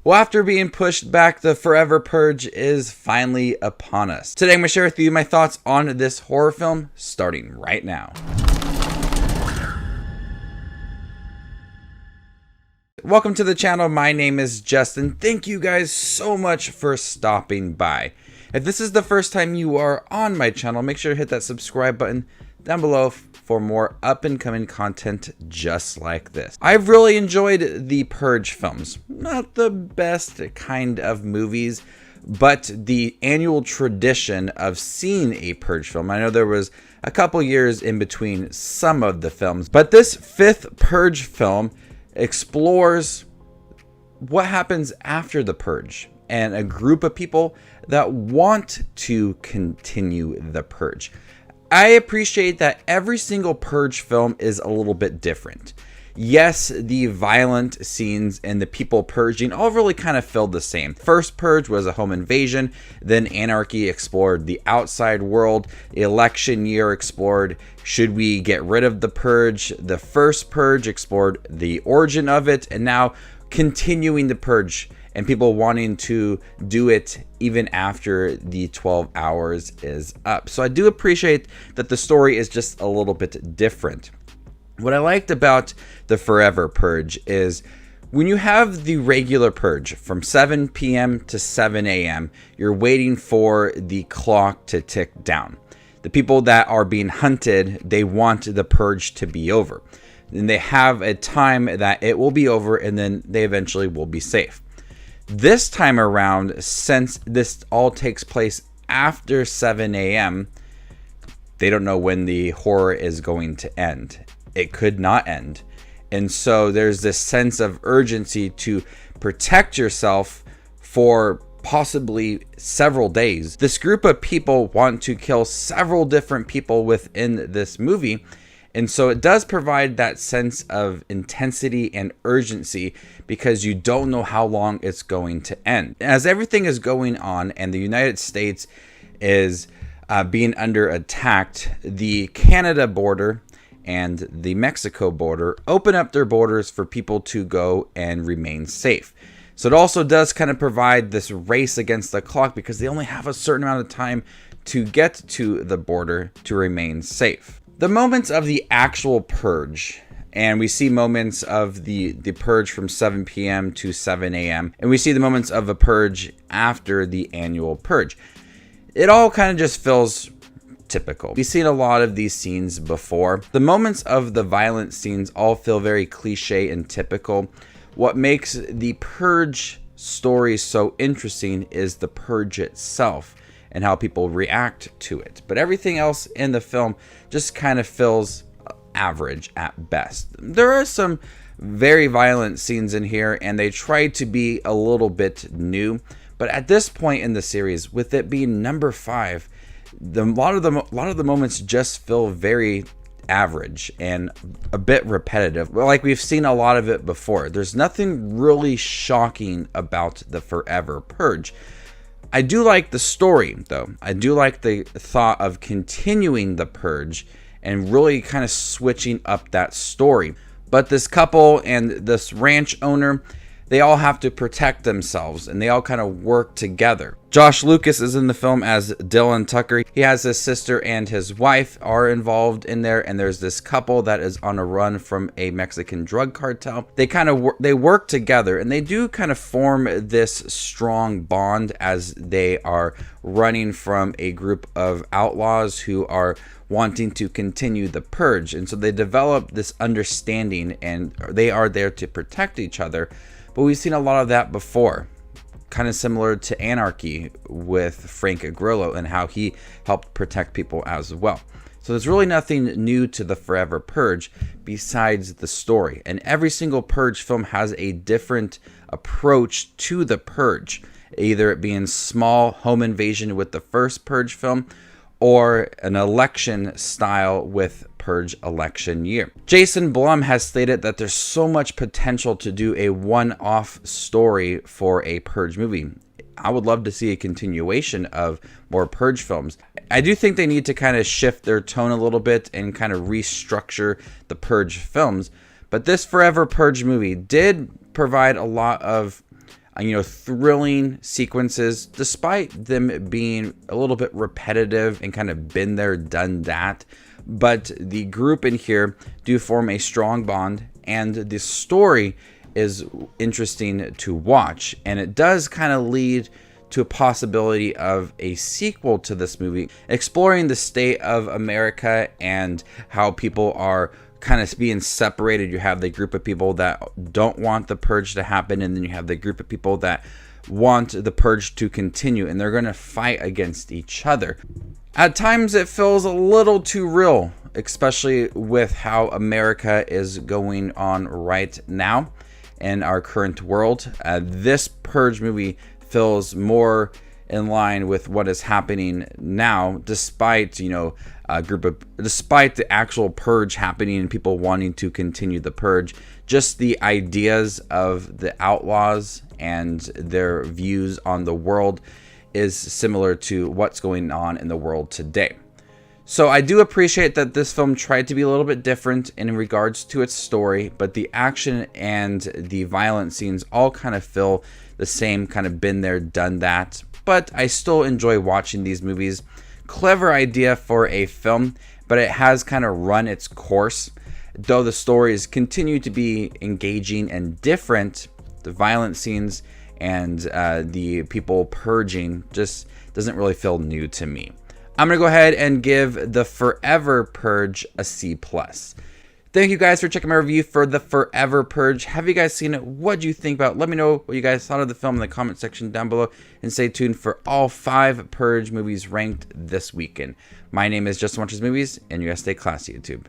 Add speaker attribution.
Speaker 1: Well, after being pushed back, the Forever Purge is finally upon us. Today I'm going to share with you my thoughts on this horror film, starting right now. Welcome to the channel. My name is Justin. Thank you guys so much for stopping by. If this is the first time you are on my channel, make sure to hit that subscribe button down below for more up-and-coming content just like this. I've really enjoyed the Purge films. Not the best kind of movies, but the annual tradition of seeing a Purge film. I know there was a couple years in between some of the films, but this fifth Purge film explores what happens after the Purge and a group of people that want to continue the Purge. I appreciate that every single Purge film is a little bit different. Yes, the violent scenes and the people purging all really kind of felt the same. First Purge was a home invasion, then Anarchy explored the outside world, election year explored should we get rid of the Purge, the first Purge explored the origin of it, and now continuing the Purge and people wanting to do it even after the 12 hours is up. So I do appreciate that the story is just a little bit different. What I liked about the Forever Purge is when you have the regular Purge from 7 p.m. to 7 a.m., you're waiting for the clock to tick down. The people that are being hunted, they want the Purge to be over. And they have a time that it will be over and then they eventually will be safe. This time around, since this all takes place after 7 a.m., they don't know when the horror is going to end. It could not end. And so there's this sense of urgency to protect yourself for possibly several days. This group of people want to kill several different people within this movie. And so it does provide that sense of intensity and urgency because you don't know how long it's going to end. As everything is going on and the United States is being under attack, the Canada border and the Mexico border open up their borders for people to go and remain safe. So it also does kind of provide this race against the clock because they only have a certain amount of time to get to the border to remain safe. The moments of the actual Purge, and we see moments of the Purge from 7 p.m. to 7 a.m., and we see the moments of a Purge after the annual Purge. It all kind of just feels typical. We've seen a lot of these scenes before. The moments of the violent scenes all feel very cliche and typical. What makes the Purge story so interesting is the Purge itself and how people react to it. But everything else in the film just kind of feels average at best. There are some very violent scenes in here and they try to be a little bit new. But at this point in the series, with it being number 5, a lot of the moments just feel very average and a bit repetitive. Like we've seen a lot of it before. There's nothing really shocking about the Forever Purge. I do like the story, though. I do like the thought of continuing the Purge and really kind of switching up that story. But this couple and this ranch owner, they all have to protect themselves and they all kind of work together. Josh Lucas is in the film as Dylan Tucker. He has his sister and his wife are involved in there, and there's this couple that is on a run from a Mexican drug cartel. They work together and they do kind of form this strong bond as they are running from a group of outlaws who are wanting to continue the Purge. And so they develop this understanding and they are there to protect each other. But we've seen a lot of that before, kind of similar to Anarchy with Frank Grillo and how he helped protect people as well. So there's really nothing new to the Forever Purge besides the story. And every single Purge film has a different approach to the Purge, either it being small home invasion with the first Purge film or an election style with Purge election year. Jason Blum has stated that there's so much potential to do a one-off story for a Purge movie. I would love to see a continuation of more Purge films. I do think they need to kind of shift their tone a little bit and kind of restructure the Purge films. But this Forever Purge movie did provide a lot of thrilling sequences, despite them being a little bit repetitive and kind of been there, done that. But the group in here do form a strong bond, and the story is interesting to watch, and it does kind of lead to a possibility of a sequel to this movie, exploring the state of America and how people are kind of being separated. You have the group of people that don't want the purge to happen, and then you have the group of people that want the purge to continue, and they're going to fight against each other. At times it feels a little too real, especially with how America is going on right now in our current world. This purge movie feels more in line with what is happening now, despite despite the actual purge happening and people wanting to continue the purge. Just the ideas of the outlaws and their views on the world is similar to what's going on in the world today. So I do appreciate that this film tried to be a little bit different in regards to its story, but the action and the violent scenes all kind of feel the same, kind of been there, done that. But I still enjoy watching these movies. Clever idea for a film, but it has kind of run its course. Though the stories continue to be engaging and different, the violent scenes and the people purging just doesn't really feel new to me. I'm going to go ahead and give the Forever Purge a C+. Thank you guys for checking my review for the Forever Purge. Have you guys seen it? What do you think about it? Let me know what you guys thought of the film in the comment section down below, and stay tuned for all 5 Purge movies ranked this weekend. My name is Justin Watches Movies, and you guys stay classy, YouTube.